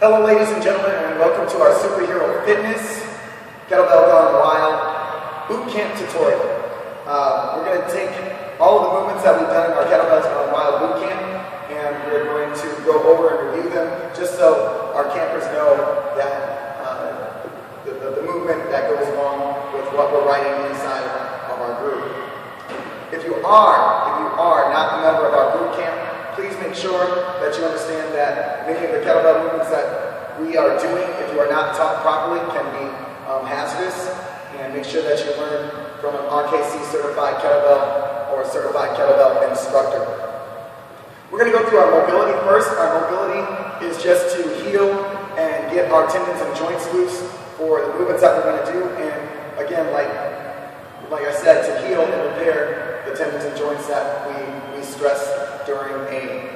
Hello ladies and gentlemen, and welcome to our Superhero Fitness Kettlebell Gone Wild Bootcamp tutorial. We're going to take all of the movements that we've done in our Kettlebells Gone Wild Bootcamp, and we're going to go over and review them just so our campers know that the movement that goes along with what we're writing inside of our group. If you are not a member of our bootcamp, please make sure that you understand that many of the kettlebell movements that we are doing, if you are not taught properly, can be hazardous. And make sure that you learn from an RKC certified kettlebell or a certified kettlebell instructor. We're going to go through our mobility first. Our mobility is just to heal and get our tendons and joints loose for the movements that we're going to do. And again, like I said, to heal and repair the tendons and joints that we stress during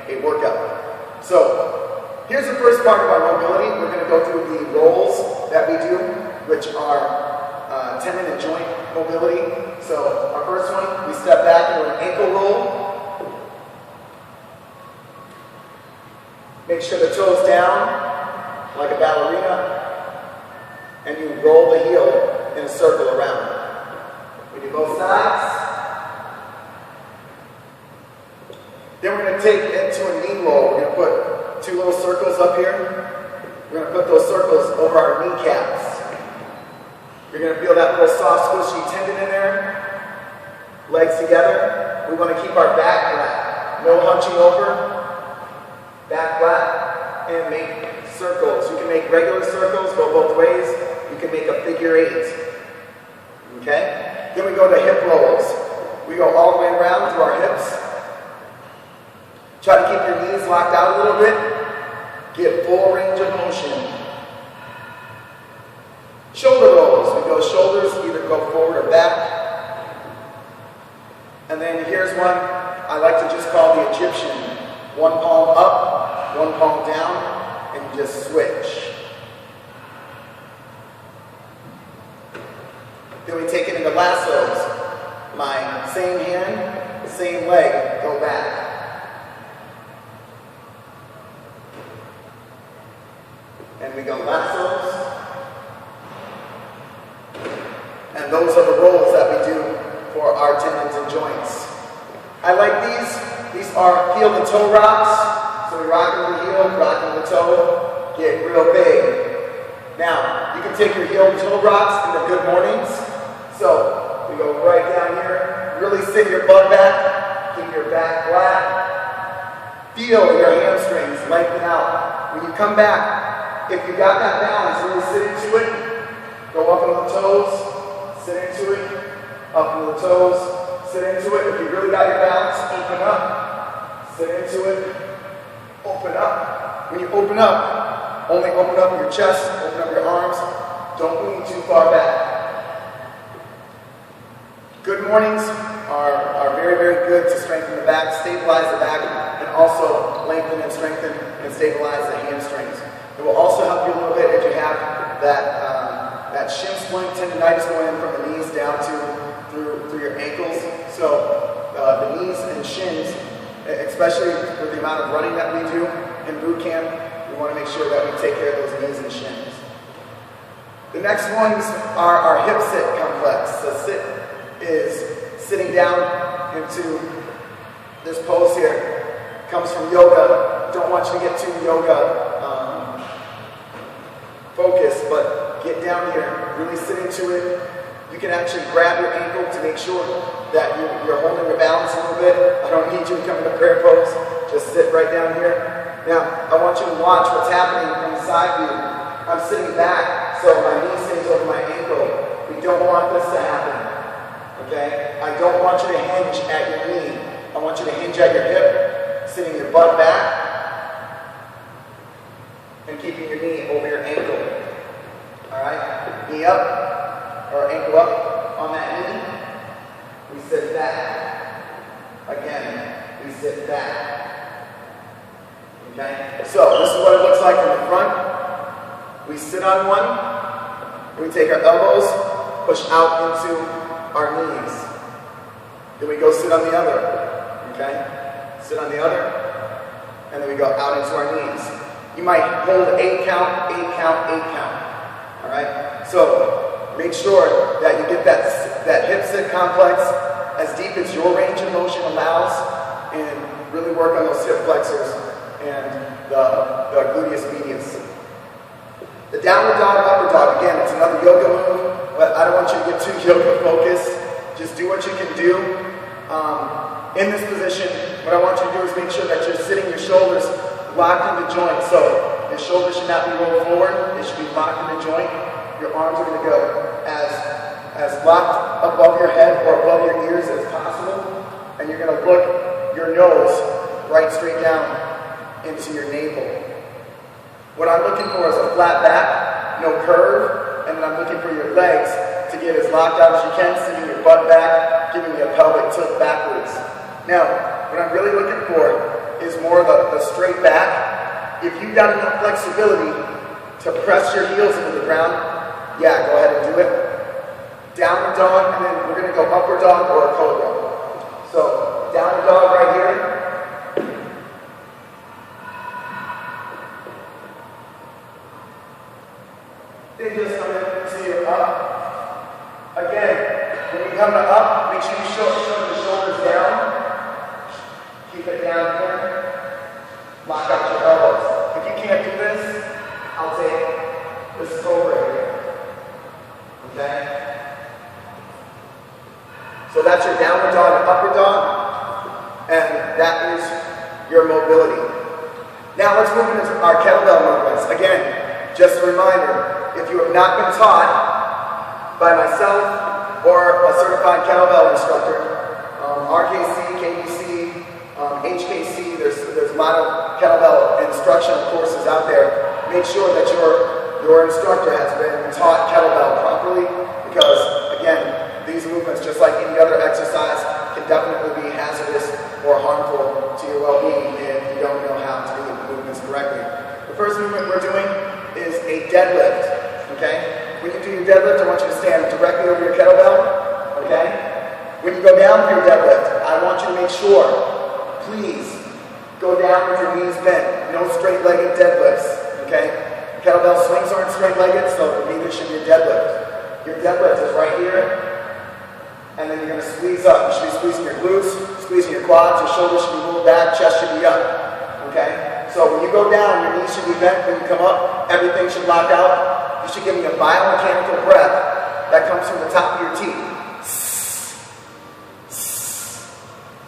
a workout. So here's the first part of our mobility. We're going to go through the rolls that we do, which are tendon and joint mobility. So our first one, we step back into an ankle roll. Make sure the toes down like a ballerina, and you roll the heel in a circle around. We do both sides. Then we're going to take it to a knee roll. We're going to put two little circles up here. We're going to put those circles over our kneecaps. You're going to feel that little soft, squishy tendon in there. Legs together. We want to keep our back flat. No hunching over. Back flat. And make circles. You can make regular circles, go both ways. You can make a figure eight. Okay? Then we go to hip rolls. We go all the way around through our hips. Try to keep your knees locked out a little bit. Get full range of motion. Shoulder rolls. We go shoulders, either go forward or back. And then here's one I like to just call the Egyptian. One palm up, one palm down, and you just switch. Then we take it into lassos. My same hand, same leg, go back. And we go lassos. And those are the rolls that we do for our tendons and joints. I like these. These are heel to toe rocks. So we rock into the heel, rock into the toe, get real big. Now, you can take your heel to toe rocks into good mornings. So we go right down here. Really sit your butt back. Keep your back flat. Feel your hamstrings lengthen out. When you come back, if you got that balance, really sit into it. Go up into the toes, sit into it. Up into the toes, sit into it. If you really got your balance, open up. Sit into it. Open up. When you open up, only open up your chest, open up your arms. Don't lean too far back. Good mornings are very, very good to strengthen the back, stabilize the back, and also lengthen and strengthen and stabilize the hamstrings. It will also help you a little bit if you have that shin splint tendonitis going in from the knees down through your ankles. So the knees and shins, especially with the amount of running that we do in boot camp, we want to make sure that we take care of those knees and shins. The next ones are our hip sit complex. So sit is sitting down into this pose here. Comes from yoga. Don't want you to get too yoga focused, but get down here, really sit into it. You can actually grab your ankle to make sure that you're holding your balance a little bit. I don't need you to come into prayer pose. Just sit right down here. Now, I want you to watch what's happening from the side view. I'm sitting back, so my knee stays over my ankle. We don't want this to happen. Okay? I don't want you to hinge at your knee. I want you to hinge at your hip, sitting your butt back, and keeping your knee over your ankle. Alright? Knee up, or ankle up on that knee. We sit back. Again, we sit back. Okay? So, this is what it looks like from the front. We sit on one. We take our elbows, push out into our knees. Then we go sit on the other. Okay? Sit on the other. And then we go out into our knees. you might hold 8 count, 8 count, 8 count. All right? So make sure that you get that hip sit complex as deep as your range of motion allows, and really work on those hip flexors and the gluteus medius. The downward dog, upward dog, again, it's another yoga move, but I don't want you to get too yoga focused. Just do what you can do. In this position, what I want you to do is make sure that you're sitting your shoulders locked in the joint. So your shoulders should not be rolled forward, they should be locked in the joint. Your arms are going to go as locked above your head or above your ears as possible, and you're going to look your nose right straight down into your navel. What I'm looking for is a flat back, no curve, and then I'm looking for your legs to get as locked out as you can, sending your butt back, giving you a pelvic tilt backwards. Now, what I'm really looking for is more of the straight back. If you've got enough flexibility to press your heels into the ground, yeah, go ahead and do it. Downward dog, and then we're going to go upward dog or a cobra. So, downward dog right here. Then just come in so you're up. Again, when you come to up, make sure you show the shoulders down. Keep it down here. Lock out your elbows. If you can't do this, I'll take this cobra here. Okay? So that's your downward dog and upward dog, and that is your mobility. Now let's move into our kettlebell movements. Again, just a reminder, if you have not been taught by myself or a certified kettlebell instructor, RKC, KBC, HKC, there's a lot of kettlebell instructional courses out there. Make sure that your instructor has been taught kettlebell properly, because again, these movements, just like any other exercise, can definitely be hazardous or harmful to your well-being if you don't know how to do the movements correctly. The first movement we're doing is a deadlift. Okay? When you do your deadlift, I want you to stand directly over your kettlebell. Okay? When you go down for your deadlift, I want you to make sure, please, go down with your knees bent. No straight-legged deadlifts. Okay? Kettlebell swings aren't straight-legged, so neither should your deadlift. Your deadlift is right here, and then you're going to squeeze up. You should be squeezing your glutes, squeezing your quads, your shoulders should be moved back, chest should be up. Okay? So when you go down, your knees should be bent. When you come up, everything should lock out. You should give me a biomechanical breath that comes from the top of your teeth.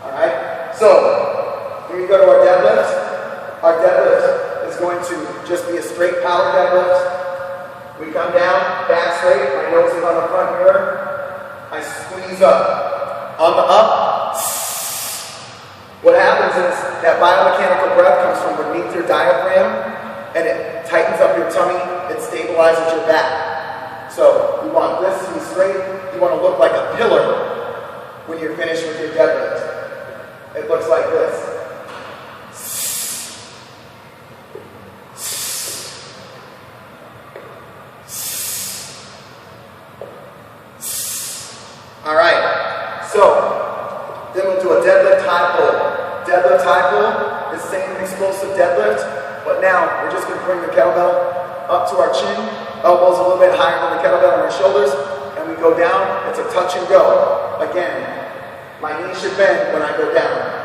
Alright? So, when we go to our deadlift is going to just be a straight power deadlift. We come down, back straight, my nose is on the front mirror. I squeeze up. On the up, what happens is that biomechanical breath comes from beneath your diaphragm, and it tightens up your tummy, it stabilizes your back. So you want this to be straight, you want to look like a pillar when you're finished with your deadlift. It looks like this. Alright, so then we'll do a deadlift high pull. Deadlift high pull is the same explosive deadlift, but now we're just going to bring the kettlebell up to our chin, elbows a little bit higher than the kettlebell on our shoulders, and we go down. It's a touch and go. Again, my knees should bend when I go down.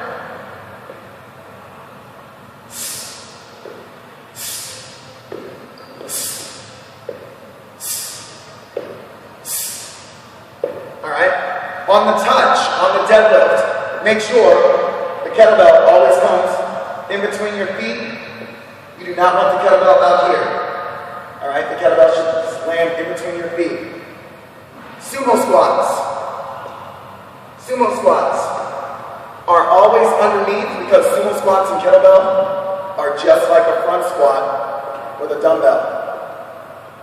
Alright? On the touch, on the deadlift, make sure the kettlebell always comes in between your feet. You do not want the kettlebell out here. Alright, the kettlebell should just land in between your feet. Sumo squats. Sumo squats are always underneath, because sumo squats and kettlebell are just like a front squat with a dumbbell.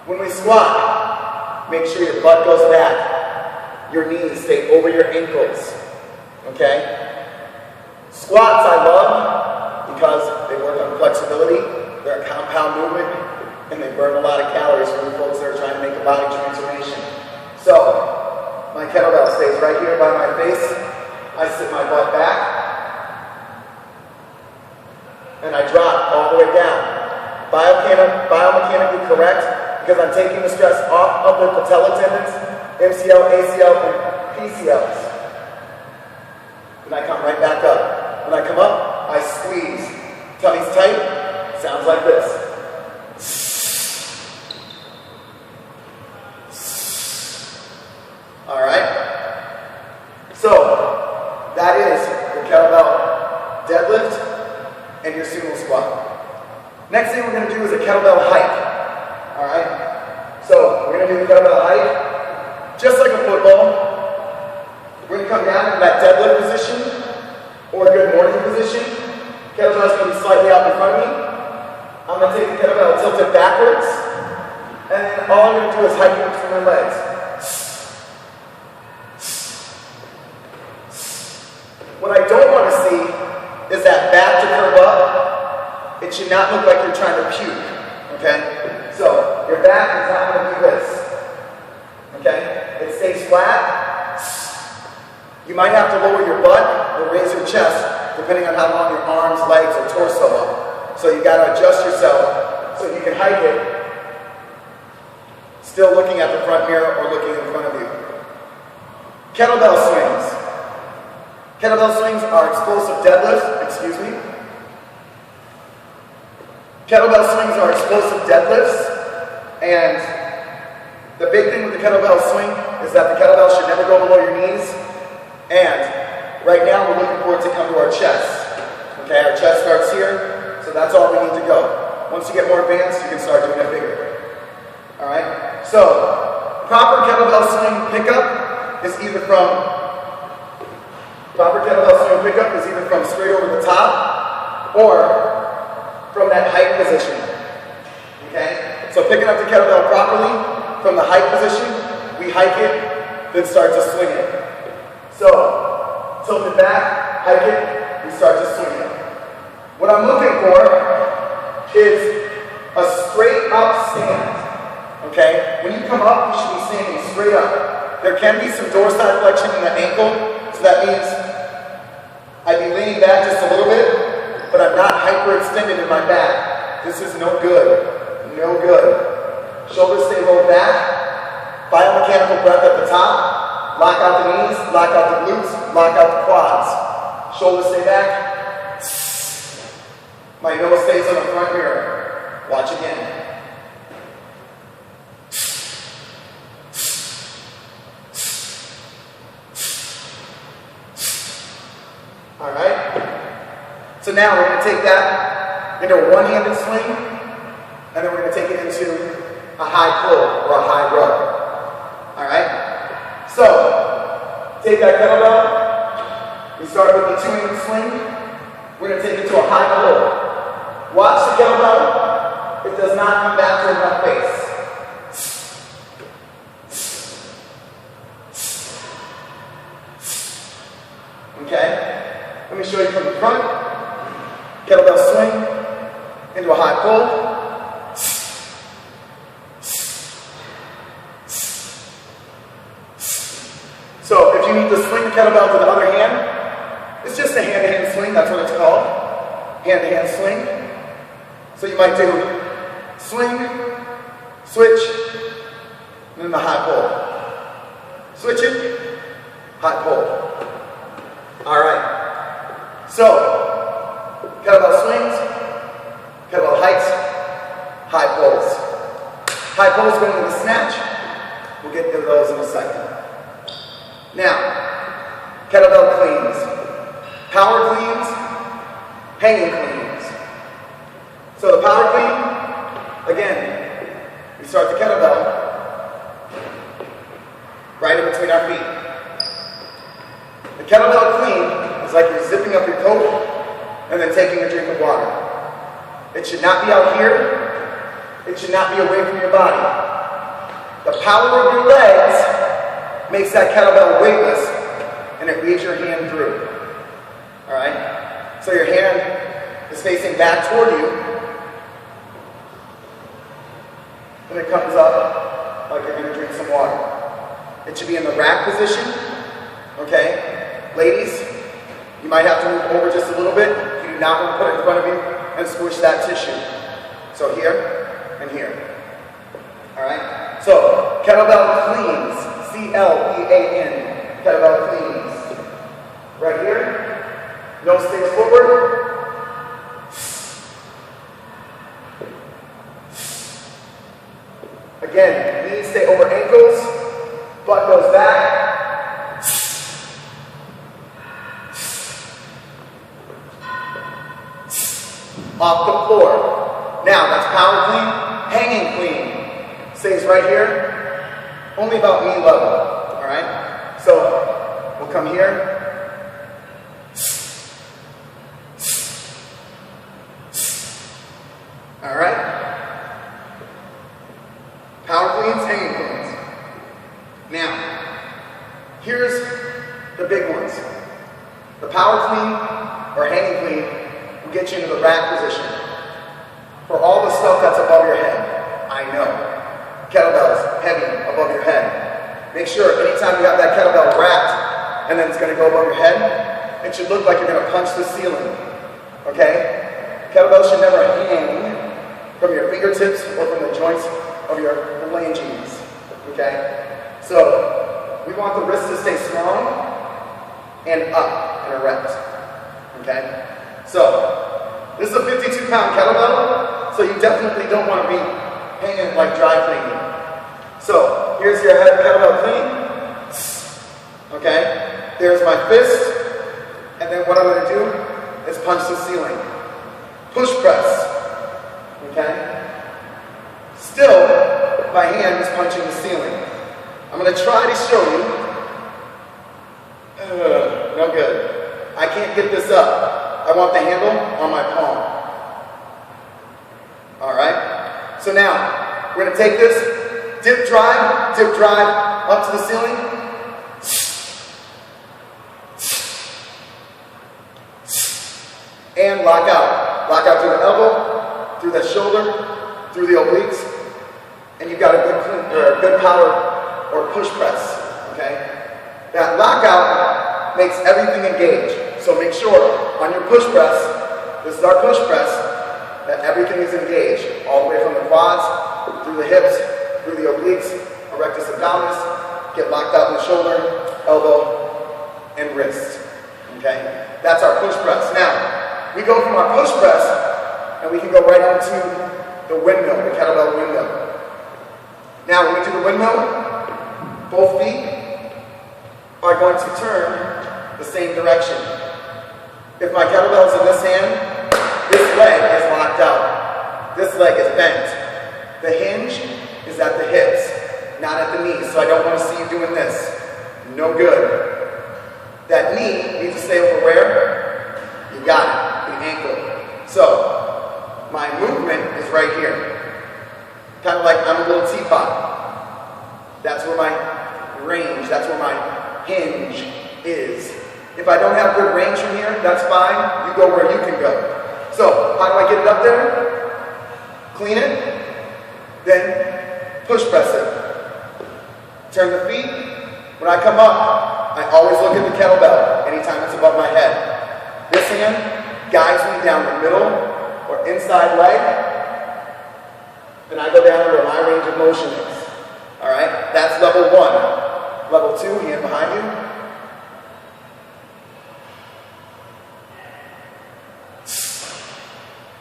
When we squat, make sure your butt goes back. Your knees stay over your ankles. Okay? Squats I love because they work on flexibility. They're a compound movement, and they burn a lot of calories for you folks that are trying to make a body transformation. So, my kettlebell stays right here by my face. I sit my butt back, and I drop all the way down. biomechanically correct because I'm taking the stress off of the patella tendons, MCL, ACL, and PCLs. And I come right back up. When I come up, I squeeze. Tummy's tight, sounds like this. All right? So, that is your kettlebell deadlift and your sumo squat. Next thing we're going to do is a kettlebell hike. All right? So, we're going to do the kettlebell hike just like a football. We're going to come down into that deadlift position or good morning position. Kettlebell's going to be slightly out in front of me. I'm going to take the kettlebell tilted backwards, and then all I'm going to do is hike it between my legs. What I don't want to see is that back to curve up. It should not look like you're trying to puke, okay? So, your back is not going to do this, okay? It stays flat. You might have to lower your butt or raise your chest, depending on how long your arms, legs, or torso are. So you got to adjust yourself so you can hike it, still looking at the front mirror or looking in front of you. Kettlebell swings. Kettlebell swings are explosive deadlifts, Kettlebell swings are explosive deadlifts, and the big thing with the kettlebell swing is that the kettlebell should never go below your knees, and right now we're looking for it to come to our chest. Okay, our chest starts here, so that's all we need to go. Once you get more advanced, you can start doing it bigger. Alright, so proper kettlebell swing pickup is either from straight over the top or from that hike position. Okay? So picking up the kettlebell properly from the hike position, we hike it, then start to swing it. So, tilt it back, hike it, we start to swing it. What I'm looking for is a straight up stand. Okay? When you come up, you should be standing straight up. There can be some dorsal flexion in the ankle, so that means I'd be leaning back just a little bit, but I'm not hyperextended in my back. This is no good. No good. Shoulders stay rolled back. Biomechanical breath at the top. Lock out the knees, lock out the glutes, lock out the quads. Shoulders stay back. My nose stays on the front mirror. Watch again. Alright? So now we're going to take that into a one-handed swing, and then we're going to take it into a high pull or a high rub. Alright? So, take that kettlebell. We start with the two-handed swing. We're going to take it to a high pull. Watch the kettlebell. It does not come back to my face. Okay? Let me show you from the front. Kettlebell swing into a high pull. So if you need to swing the kettlebell to the other hand, it's just a hand-to-hand swing, that's what it's called. Hand-to-hand swing. So you might do swing, switch, and then the high pull. Switch it, high pull. Alright. So, kettlebell swings, kettlebell hikes, high pulls. High pulls going to the snatch. We'll get to those in a second. Now, kettlebell cleans. Power cleans, hanging cleans. So the power clean, again, we start the kettlebell right in between our feet. The kettlebell clean is like you're zipping up your coat and then taking a drink of water. It should not be out here. It should not be away from your body. The power of your legs makes that kettlebell weightless and it leads your hand through. Alright? So your hand is facing back toward you and it comes up like you're going to drink some water. It should be in the rack position. Okay? Ladies, you might have to move over just a little bit. You do not want to put it in front of you and squish that tissue. So here and here. All right? So kettlebell cleans, C-L-E-A-N, kettlebell cleans. Right here, nose stays forward. Again, knees stay over ankles, butt goes back. Off the floor. Now, that's power clean, hanging clean. Stays right here, only about knee level, all right? So, we'll come here. All right? Power cleans, hanging cleans. Now, here's the big ones. The power clean or hanging clean will get you into the rack position. For all the stuff that's above your head, I know. Kettlebells, heavy, above your head. Make sure anytime you have that kettlebell wrapped and then it's going to go above your head, it should look like you're going to punch the ceiling. Okay? Kettlebells should never hang from your fingertips or from the joints of your phalanges, okay? So, we want the wrist to stay strong and up and erect, okay? So, this is a 52-pound kettlebell, so you definitely don't want to be hanging like dry cleaning. So, here's your head kettlebell clean, okay? There's my fist, and then what I'm going to do is punch the ceiling. Push press, okay? Still, my hand is punching the ceiling. I'm going to try to show you. No good. I can't get this up. I want the handle on my palm. All right? So now, we're going to take this, dip drive, up to the ceiling. And lock out. Lock out through the elbow, through the shoulder, through the obliques. And you've got a good power or push press, okay? That lockout makes everything engage. So make sure on your push press, this is our push press, that everything is engaged. All the way from the quads, through the hips, through the obliques, erectus abdominis, get locked out in the shoulder, elbow, and wrist, okay? That's our push press. Now, we go from our push press, and we can go right into the windmill, the kettlebell windmill. Now, when we do the windmill, both feet are going to turn the same direction. If my kettlebell is in this hand, this leg is locked out. This leg is bent. The hinge is at the hips, not at the knees. So I don't want to see you doing this. No good. That knee needs to stay over where? You got it, the ankle. So, my movement is right here. Kind of like I'm a little teapot. That's where my range, that's where my hinge is. If I don't have good range from here, that's fine. You go where you can go. So, how do I get it up there? Clean it, then push press it. Turn the feet. When I come up, I always look at the kettlebell anytime it's above my head. This hand guides me down the middle or inside leg. And I go down to where my range of motion is. All right? That's level 1. Level 2, hand behind you.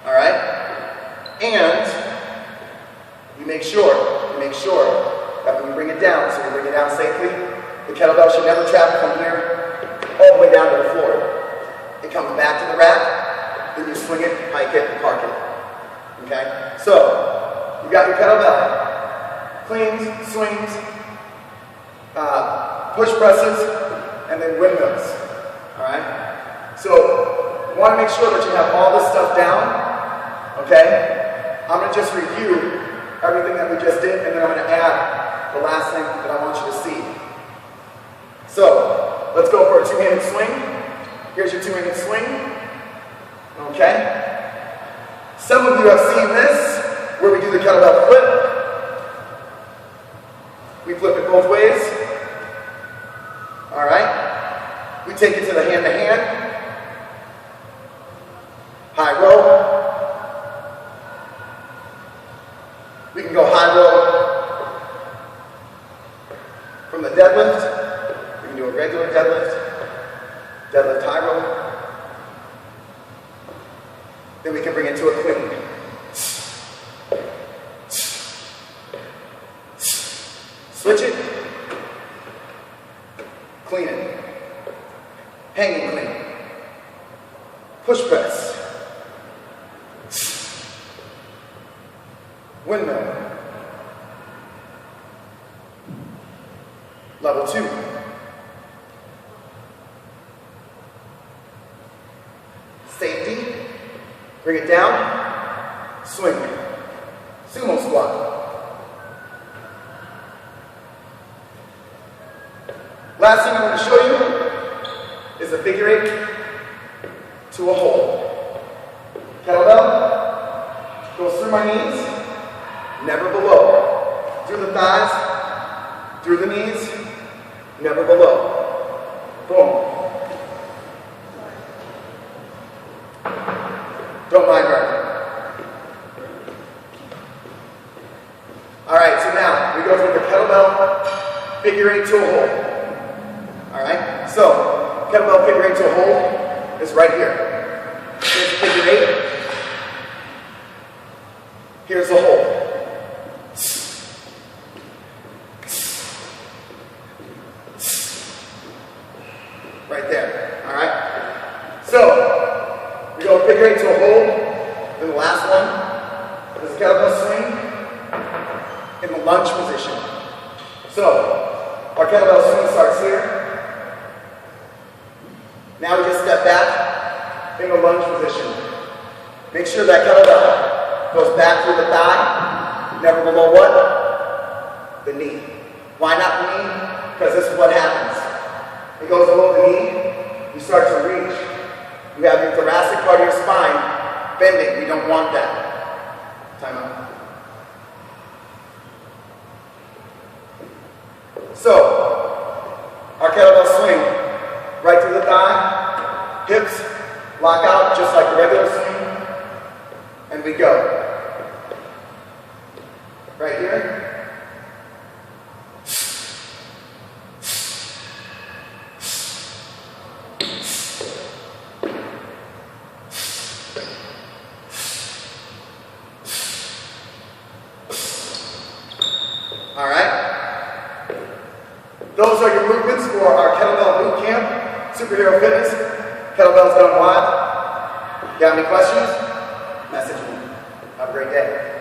All right? And you make sure that when you bring it down, so you bring it down safely, the kettlebell should never travel from here all the way down to the floor. It comes back to the rack, then you swing it, hike it, and park it. Okay? So, you got your kettlebell, cleans, swings, push presses, and then windmills, all right? So, you want to make sure that you have all this stuff down, okay? I'm going to just review everything that we just did, and then I'm going to add the last thing that I want you to see. So, let's go for a two-handed swing. Here's your two-handed swing, okay? Some of you have seen this, where we do the kettlebell flip. We flip it both ways. All right? We take it to the hand-to-hand. High row. deadlift high row. Then we can bring it to a clean. Switch it. Clean it. Hanging clean. Push press. Windmill. Level 2. Safety. Bring it down. Swing. Sumo squat. Last thing I want to show you is a figure 8 to a hold. Kettlebell goes through my knees, never below. Through the thighs, through the knees, never below. Boom. Don't mind her. Alright, so now we go from the kettlebell figure 8 to a hold. Alright, so kettlebell figure 8 to a hold is right here. Here's figure 8. Here's the hold. Right there. Alright? So, we go figure 8 to a hold. Then the last one is kettlebell swing in the lunge position. So, our kettlebell swing starts here. Now we just step back in the lunge position. Make sure that kettlebell goes back through the thigh, never below what? The knee. Why not the knee? Because this is what happens. It goes below the knee, you start to reach. You have your thoracic part of your spine bending. We don't want that. Time out. So, our kettlebell swing. Right through the thigh, hips lock out just like a regular swing, and we go. Right here. All right. Those are your movements for our kettlebell boot camp. Superhero Fitness, kettlebells gone wild. Got any questions? Message me. Have a great day.